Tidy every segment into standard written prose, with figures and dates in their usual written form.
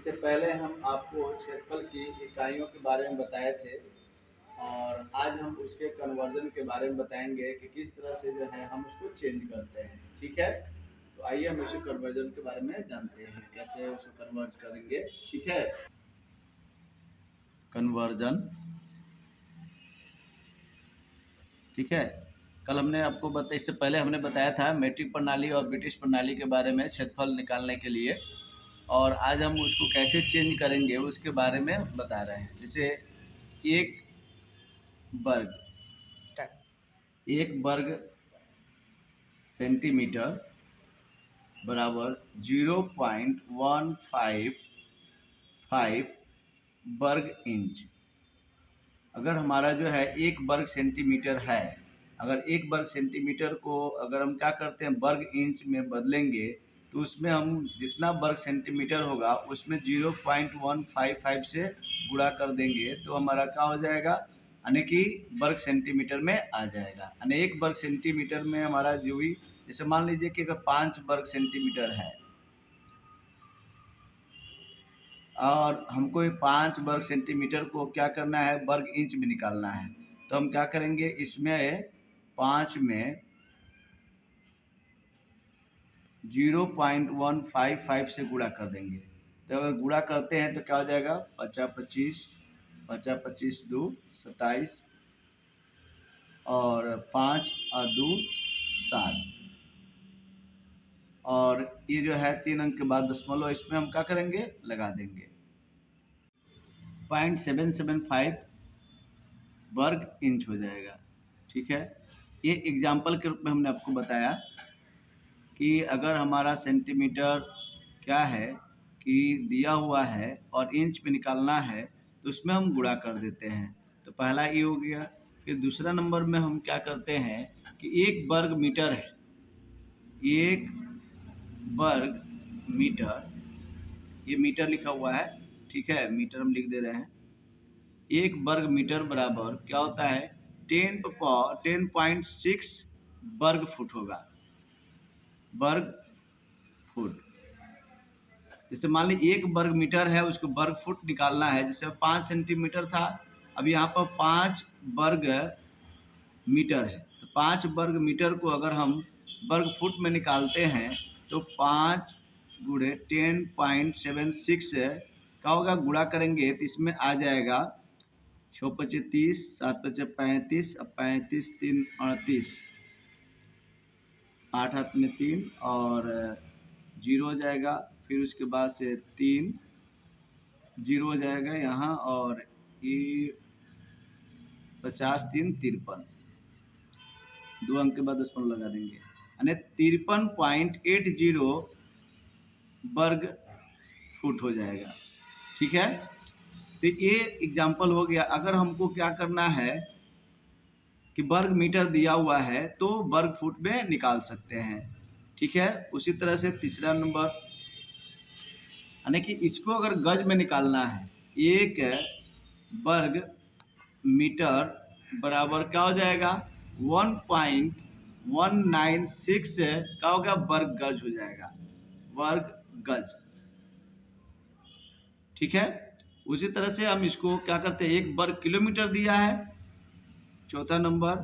इससे पहले हम आपको क्षेत्रफल की इकाइयों के बारे में बताए थे और आज हम उसके कन्वर्जन के बारे में बताएंगे कि किस तरह से जो है हम उसको चेंज करते हैं। ठीक है, तो आइए हम उसी कन्वर्जन के बारे में जानते हैं कैसे उसको कन्वर्ट करेंगे। ठीक है, कन्वर्जन। ठीक है, कल हमने आपको बताया, इससे पहले हमने बताया था मैट्रिक प्रणाली और ब्रिटिश प्रणाली के बारे में क्षेत्रफल निकालने के लिए, और आज हम उसको कैसे चेंज करेंगे उसके बारे में बता रहे हैं। जैसे एक वर्ग सेंटीमीटर बराबर 0.155 वर्ग इंच। अगर हमारा जो है एक वर्ग सेंटीमीटर है, अगर एक वर्ग सेंटीमीटर को अगर हम क्या करते हैं वर्ग इंच में बदलेंगे तो उसमें हम जितना वर्ग सेंटीमीटर होगा उसमें 0.155 से गुणा कर देंगे तो हमारा क्या हो जाएगा, यानी कि वर्ग सेंटीमीटर में आ जाएगा। यानी एक वर्ग सेंटीमीटर में हमारा जो भी, जैसे मान लीजिए कि अगर 5 वर्ग सेंटीमीटर है और हमको 5 वर्ग सेंटीमीटर को क्या करना है वर्ग इंच में निकालना है, तो हम क्या करेंगे, इसमें 5 में 0.155 से गुणा कर देंगे। तो अगर गुणा करते हैं तो क्या हो जाएगा, 55 55 25 2 27 और 5 और 2 7 और ये जो है 3 अंक के बाद दशमलव, इसमें हम क्या करेंगे लगा देंगे। 0.775 वर्ग इंच हो जाएगा। ठीक है, ये एग्जाम्पल के रूप में हमने आपको बताया कि अगर हमारा सेंटीमीटर क्या है कि दिया हुआ है और इंच में निकालना है तो उसमें हम गुणा कर देते हैं। तो पहला ये हो गया। फिर दूसरा नंबर में हम क्या करते हैं कि एक वर्ग मीटर है, एक वर्ग मीटर, ये मीटर लिखा हुआ है, ठीक है, मीटर हम लिख दे रहे हैं। एक वर्ग मीटर बराबर क्या होता है 10.6 वर्ग फुट होगा, वर्ग फुट। जैसे मान लीजिए एक वर्ग मीटर है, उसको वर्ग फुट निकालना है। जैसे 5 सेंटीमीटर था, अब यहाँ पर 5 वर्ग मीटर है, तो 5 वर्ग मीटर को अगर हम वर्ग फुट में निकालते हैं तो 5 गुणे 10.76 क्या होगा, गुणा करेंगे तो इसमें आ जाएगा 6 पचे 30, 7 पचे 35, अब 35 3 38, 8 हाथ में 3 और 0 हो जाएगा। फिर उसके बाद से 3 0 हो जाएगा यहाँ, और ये 50 3 53, 2 अंक के बाद दशमलव लगा देंगे, यानी 53.80 वर्ग फुट हो जाएगा। ठीक है, तो ये एग्जाम्पल हो गया। अगर हमको क्या करना है कि वर्ग मीटर दिया हुआ है तो वर्ग फुट में निकाल सकते हैं। ठीक है, उसी तरह से तीसरा नंबर, यानी कि इसको अगर गज में निकालना है, एक वर्ग मीटर बराबर क्या हो जाएगा 1.196 क्या होगा वर्ग गज हो जाएगा, वर्ग गज। ठीक है, उसी तरह से हम इसको क्या करते हैं, एक वर्ग किलोमीटर दिया है। चौथा नंबर,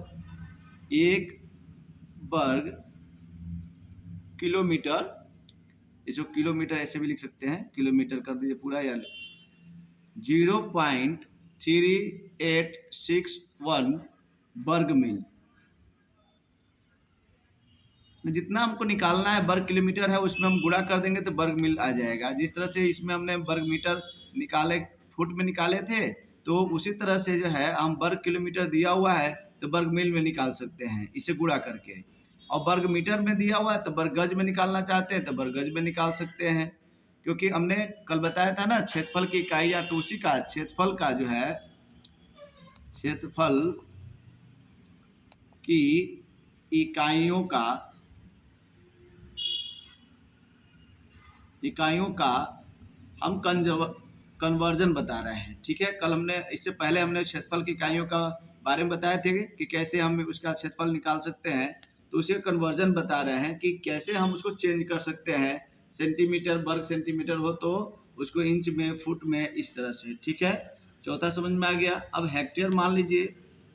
एक वर्ग किलोमीटर, इसको किलोमीटर ऐसे भी लिख सकते हैं, किलोमीटर कर दीजिए पूरा, या 0.3861 वर्ग मील। जितना हमको निकालना है वर्ग किलोमीटर है उसमें हम गुणा कर देंगे तो वर्ग मील आ जाएगा। जिस तरह से इसमें हमने वर्ग मीटर निकाले, फुट में निकाले थे, तो उसी तरह से जो है हम वर्ग किलोमीटर दिया हुआ है तो वर्ग मील में निकाल सकते हैं इसे गुणा करके, और वर्ग मीटर में दिया हुआ है तो वर्ग गज में निकालना चाहते हैं तो वर्ग गज में निकाल सकते हैं। क्योंकि हमने कल बताया था ना क्षेत्रफल की इकाइयाँ, तो उसी का क्षेत्रफल का जो है, क्षेत्रफल की इकाइयों का हम कन्वर्जन बता रहे हैं। ठीक है, कल हमने, इससे पहले हमने क्षेत्रफल की इकाइयों का बारे में बताए थे कि कैसे हम उसका क्षेत्रफल निकाल सकते हैं, तो उसे कन्वर्जन बता रहे हैं कि कैसे हम उसको चेंज कर सकते हैं। सेंटीमीटर वर्ग सेंटीमीटर हो तो उसको इंच में, फुट में, इस तरह से। ठीक है, चौथा समझ में आ गया। अब हेक्टेयर मान लीजिए,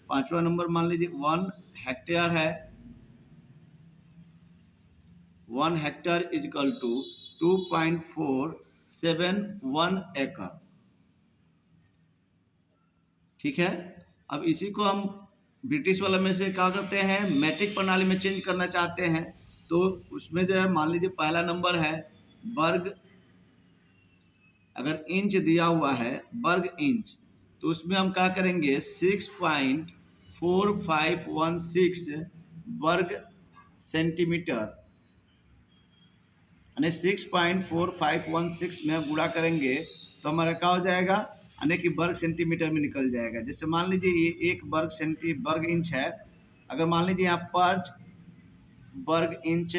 पांचवा नंबर मान लीजिए 1 हेक्टेयर है। 1 हेक्टेयर इज इक्वल टू 2.471 एकड़। ठीक है, अब इसी को हम ब्रिटिश वाला में से क्या करते हैं, मैट्रिक प्रणाली में चेंज करना चाहते हैं। तो उसमें जो है मान लीजिए पहला नंबर है वर्ग, अगर इंच दिया हुआ है वर्ग इंच, तो उसमें हम क्या करेंगे 6.4516 वर्ग सेंटीमीटर, यानी 6.4516 में गुणा करेंगे तो हमारा क्या हो जाएगा, यानी कि वर्ग सेंटीमीटर में निकल जाएगा। जैसे मान लीजिए ये एक वर्ग इंच है, अगर मान लीजिए यहाँ 5 वर्ग इंच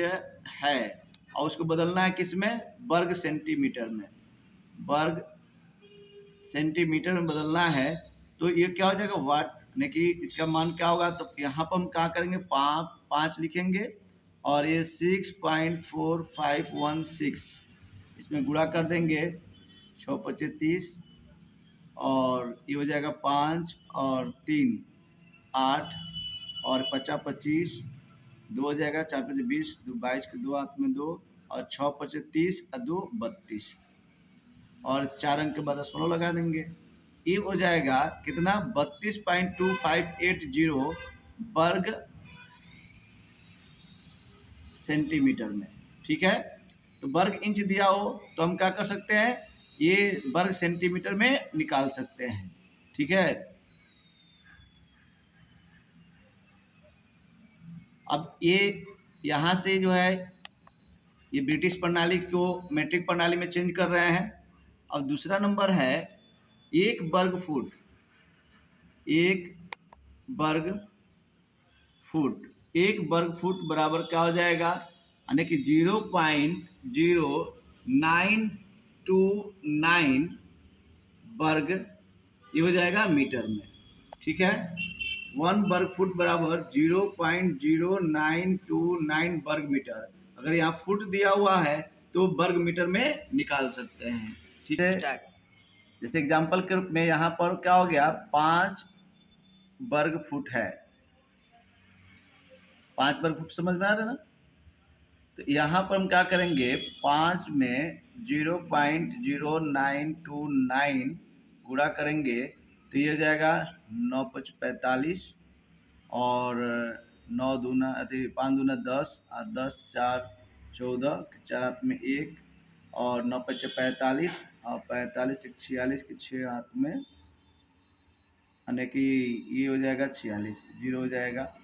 है और उसको बदलना है किस में, वर्ग सेंटीमीटर में, वर्ग सेंटीमीटर में बदलना है, तो ये क्या हो जाएगा वाट, यानी कि इसका मान क्या होगा। तो यहाँ पर हम क्या करेंगे, 5 लिखेंगे और ये 6.4516 इसमें गुणा कर देंगे, 6×5 = 30 और ये हो जाएगा 5 और 3 8 और 5×5 = 2 हो जाएगा, 4×5 = 20, 22 के 2 हाथ में 2 और 6×5 = 30 और 2 32 और 4 अंक के बाद दशमलव लगा देंगे। ये हो जाएगा कितना, 32.2580 वर्ग सेंटीमीटर में। ठीक है, तो वर्ग इंच दिया हो तो हम क्या कर सकते हैं, ये वर्ग सेंटीमीटर में निकाल सकते हैं। ठीक है, अब ये यहाँ से जो है ये ब्रिटिश प्रणाली को मैट्रिक प्रणाली में चेंज कर रहे हैं। अब दूसरा नंबर है 1 वर्ग फुट। 1 वर्ग फुट, 1 वर्ग फुट बराबर क्या हो जाएगा, यानी कि 0.0929 वर्ग, ये हो जाएगा मीटर में। ठीक है, 1 वर्ग फुट बराबर 0.0929 वर्ग मीटर। अगर यहाँ फुट दिया हुआ है तो वर्ग मीटर में निकाल सकते हैं। ठीक है, जैसे एग्जांपल के रूप में यहाँ पर क्या हो गया, 5 वर्ग फुट है, 5 वर्ग फुट समझ में आ रहा है ना। तो यहाँ पर हम क्या करेंगे, 5 में 0.0929 गुणा करेंगे तो ये हो जाएगा 9×5 = 45 और 9 दूना 5 दूना 10 और 10 4 14 4 हाथ में 1 और 9×5 = 45 और 45 1 46 के 6 हाथ में, यानी कि ये हो जाएगा 46, 0 हो जाएगा,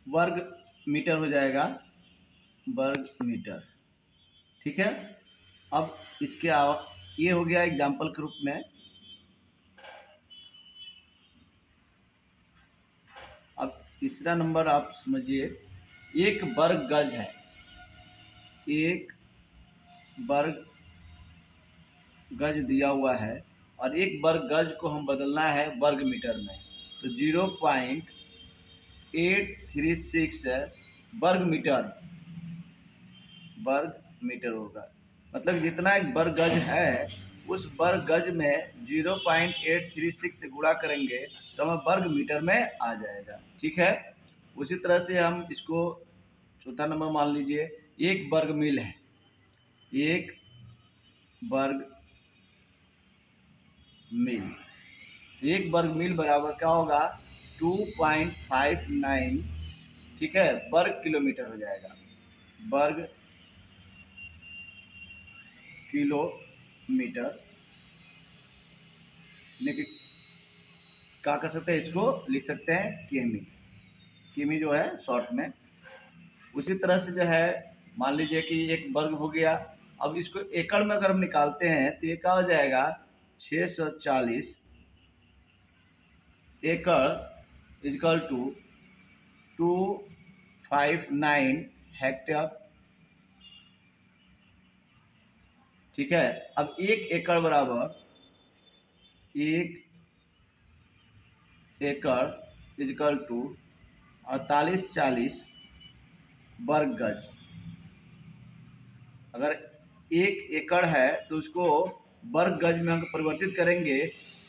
वर्ग मीटर हो जाएगा, वर्ग मीटर। ठीक है, अब इसके ये हो गया एग्जाम्पल के रूप में। अब तीसरा नंबर आप समझिए, 1 वर्ग गज है। 1 वर्ग गज दिया हुआ है और 1 वर्ग गज को हम बदलना है वर्ग मीटर में, तो 0.836 वर्ग मीटर होगा। मतलब जितना एक वर्ग गज है उस वर्ग गज में 0.836 से गुणा करेंगे तो हमें वर्ग मीटर में आ जाएगा। ठीक है, उसी तरह से हम इसको चौथा नंबर मान लीजिए, 1 वर्ग मील है। 1 वर्ग मील, 1 वर्ग मील बराबर क्या होगा, 2.59, ठीक है, वर्ग किलोमीटर हो जाएगा, वर्ग किलोमीटर। लेकिन क्या कर सकते हैं, इसको लिख सकते हैं किमी, किमी जो है शॉर्ट में। उसी तरह से जो है मान लीजिए कि 1 वर्ग हो गया। अब इसको एकड़ में अगर हम निकालते हैं तो ये क्या हो जाएगा, 640 एकड़ इजकल टू 259 हेक्टेयर। ठीक है, अब 1 एकड़ बराबर 1 एकड़ इजकल टू 4840 वर्ग गज। अगर 1 एकड़ है तो उसको वर्ग गज में हम परिवर्तित करेंगे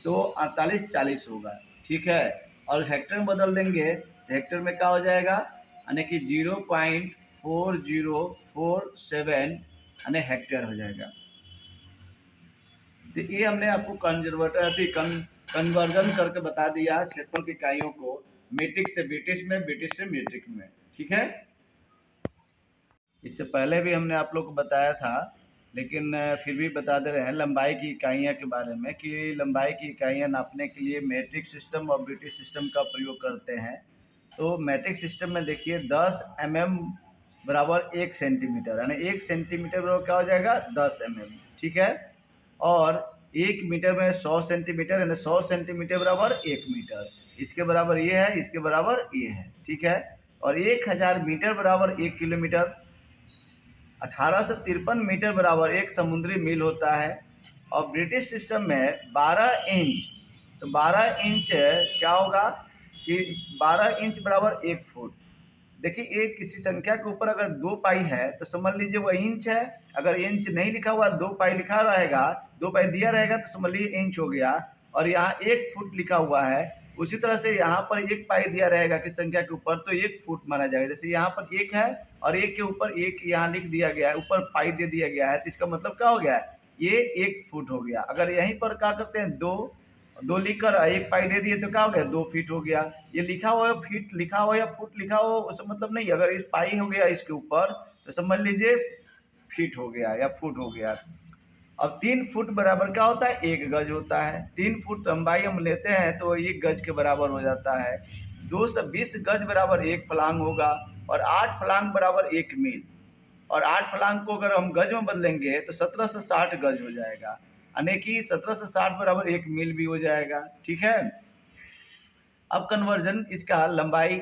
तो 48-40 होगा, ठीक है। और हेक्टर में बदल देंगे तो हेक्टर में क्या हो जाएगा, यानी कि 0.4047 यानी हेक्टेयर हो जाएगा। तो ये हमने आपको कन्वर्जन करके बता दिया क्षेत्रफल की इकाइयों को, मीट्रिक से ब्रिटिश में, ब्रिटिश से मीट्रिक में, ठीक है। इससे पहले भी हमने आप लोग को बताया था, लेकिन फिर भी बता दे रहे हैं लंबाई की इकाइयाँ के बारे में, कि लंबाई की इकाइयाँ नापने के लिए मेट्रिक सिस्टम और ब्रिटिश सिस्टम का प्रयोग करते हैं। तो मेट्रिक सिस्टम में देखिए 10 mm बराबर 1 सेंटीमीटर, यानी 1 सेंटीमीटर बराबर क्या हो जाएगा 10 mm, ठीक है। और 1 मीटर में 100 सेंटीमीटर, यानी 100 सेंटीमीटर बराबर 1 मीटर, इसके बराबर ये है, इसके बराबर ये है, ठीक है। और 1000 मीटर बराबर 1 किलोमीटर, 1853 मीटर बराबर 1 समुद्री मील होता है। और ब्रिटिश सिस्टम में 12 इंच, तो 12 इंच क्या होगा कि 12 इंच बराबर 1 फुट। देखिए एक किसी संख्या के ऊपर अगर 2 पाई है तो समझ लीजिए वह इंच है, अगर इंच नहीं लिखा हुआ 2 पाई लिखा रहेगा, 2 पाई दिया रहेगा तो समझ लीजिए इंच हो गया। और यहाँ 1 फुट लिखा हुआ है, उसी तरह से यहाँ पर 1 पाई दिया रहेगा किस संख्या के ऊपर तो 1 फुट माना जाएगा। जैसे यहाँ पर 1 है और 1 के ऊपर 1 यहाँ लिख दिया गया है, ऊपर पाई दे दिया गया है, तो इसका मतलब क्या हो गया है, ये 1 फुट हो गया। अगर यहीं पर क्या करते हैं 2 लिखकर 1 पाई दे दिए तो क्या हो गया 2 फीट हो गया। ये लिखा हुआ है फीट लिखा हो या फुट लिखा हो उसका मतलब नहीं, अगर इस पाई हो गया इसके ऊपर तो समझ लीजिए फीट हो गया या फुट हो गया। अब 3 फुट बराबर क्या होता है 1 गज होता है, 3 फुट लंबाई हम लेते हैं तो 1 गज के बराबर हो जाता है। 220 गज बराबर 1 फलांग होगा, और 8 फलांग बराबर 1 मील, और 8 फलांग को अगर हम गज में बदलेंगे तो 1760 गज हो जाएगा, यानी कि 1760 बराबर 1 मील भी हो जाएगा, ठीक है। अब कन्वर्जन इसका लंबाई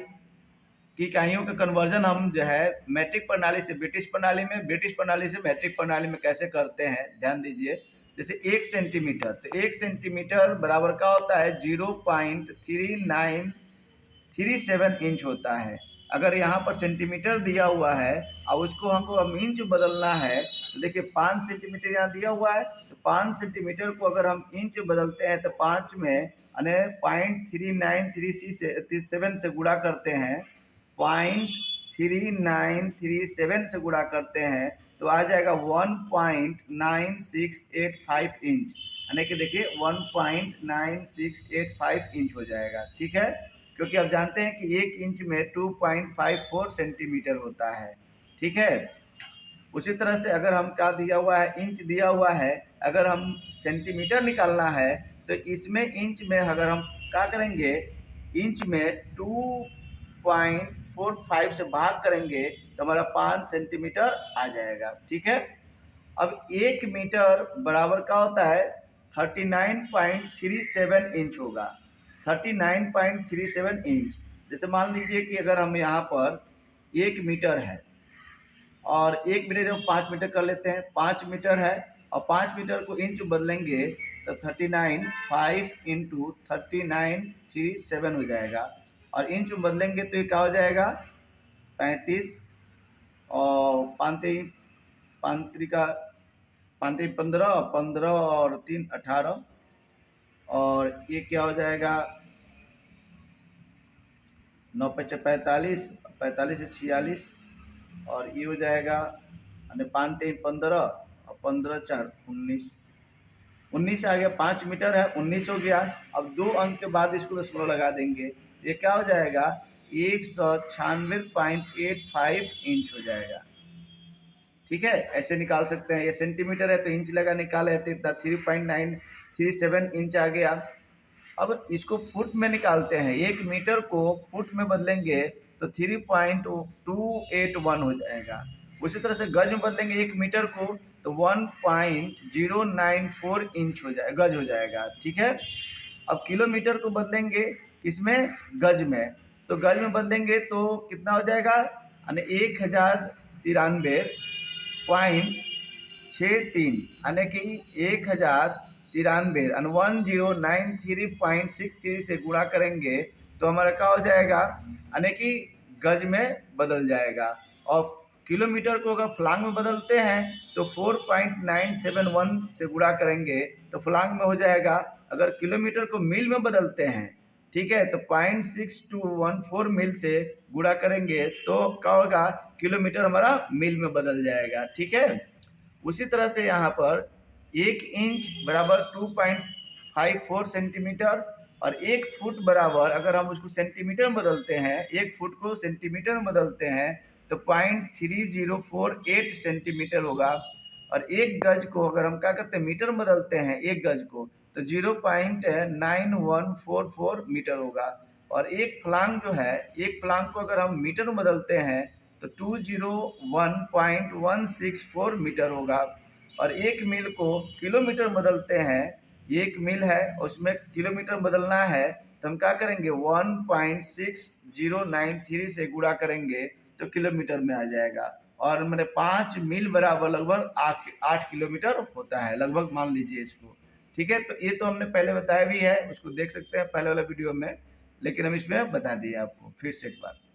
की इकाइयों का कन्वर्जन हम जो है मैट्रिक प्रणाली से ब्रिटिश प्रणाली में, ब्रिटिश प्रणाली से मैट्रिक प्रणाली में कैसे करते हैं ध्यान दीजिए। जैसे 1 सेंटीमीटर, तो 1 सेंटीमीटर बराबर क्या होता है 0.3937 इंच होता है। अगर यहाँ पर सेंटीमीटर दिया हुआ है और उसको हमको अब इंच बदलना है तो देखिए 5 सेंटीमीटर यहाँ दिया हुआ है, तो 5 सेंटीमीटर को अगर हम इंच बदलते हैं तो 5 में यानी 0.3937 से गुणा करते हैं, 0.3937 से गुणा करते हैं तो आ जाएगा 1.9685 इंच, यानी कि देखिए 1.9685 इंच हो जाएगा, ठीक है। क्योंकि आप जानते हैं कि 1 इंच में 2.54 सेंटीमीटर होता है, ठीक है। उसी तरह से अगर हम क्या दिया हुआ है इंच दिया हुआ है, अगर हम सेंटीमीटर निकालना है तो इसमें इंच में अगर हम क्या करेंगे इंच में 2.45 से भाग करेंगे तो हमारा 5 सेंटीमीटर आ जाएगा, ठीक है। अब 1 मीटर बराबर क्या होता है 39.37 इंच होगा, 39.37 इंच। जैसे मान लीजिए कि अगर हम यहाँ पर 1 मीटर है और 1 मीटर जब 5 मीटर कर लेते हैं, 5 मीटर है और 5 मीटर को इंच बदलेंगे तो 39 5 इंटू 3937 हो जाएगा, और इंच में बदलेंगे तो ये क्या हो जाएगा 35 और 5 का 15 और 3 18, और ये क्या हो जाएगा 9 5 45, 45 से 46, और ये हो जाएगा 5 3 15 और 15 4 19, 19 आ गया, 5 मीटर है 19 हो गया। अब 2 अंक के बाद इसको दशमलव लगा देंगे, ये क्या हो जाएगा 196.85 इंच हो जाएगा, ठीक है। ऐसे निकाल सकते हैं, ये सेंटीमीटर है तो इंच लगा निकाले तो इतना 3.937 इंच आ गया। अब इसको फुट में निकालते हैं, 1 मीटर को फुट में बदलेंगे तो 3.281 हो जाएगा। उसी तरह से गज में बदलेंगे 1 मीटर को तो 1.094 इंच हो जाएगा, गज हो जाएगा, ठीक है। अब किलोमीटर को बदलेंगे किसमें गज में, तो गज में बदलेंगे तो कितना हो जाएगा यानी 1093.63, यानी कि 1093 1093.63 से गुणा करेंगे तो हमारा क्या हो जाएगा यानी कि गज में बदल जाएगा। और किलोमीटर को अगर फलांग में बदलते हैं तो 4.971 से गुणा करेंगे तो फलांग में हो जाएगा। अगर किलोमीटर को मील में बदलते हैं, ठीक है, तो 0.6214 मील से गुणा करेंगे तो क्या होगा, किलोमीटर हमारा मील में बदल जाएगा। ठीक है, उसी तरह से यहाँ पर 1 इंच बराबर 2.54 सेंटीमीटर और 1 फुट बराबर, अगर हम उसको सेंटीमीटर में बदलते हैं, 1 फुट को सेंटीमीटर में बदलते हैं तो 0.3048 सेंटीमीटर होगा। और 1 गज को अगर हम क्या करते हैं, मीटर में बदलते हैं 1 गज को तो 0.9144 मीटर होगा। और एक फलांग जो है, एक फलांग को अगर हम मीटर में बदलते हैं तो 201.164 मीटर होगा। और 1 मील को किलोमीटर में बदलते हैं, 1 मील है उसमें किलोमीटर में बदलना है तो हम क्या करेंगे, 1.6093 से गुणा करेंगे तो किलोमीटर में आ जाएगा। और मैंने 5 मील बराबर लगभग 8 किलोमीटर होता है लगभग, मान लीजिए इसको। ठीक है, तो ये तो हमने पहले बताया भी है, उसको देख सकते हैं पहले वाला वीडियो में, लेकिन हम इसमें बता दिए आपको फिर से एक बार।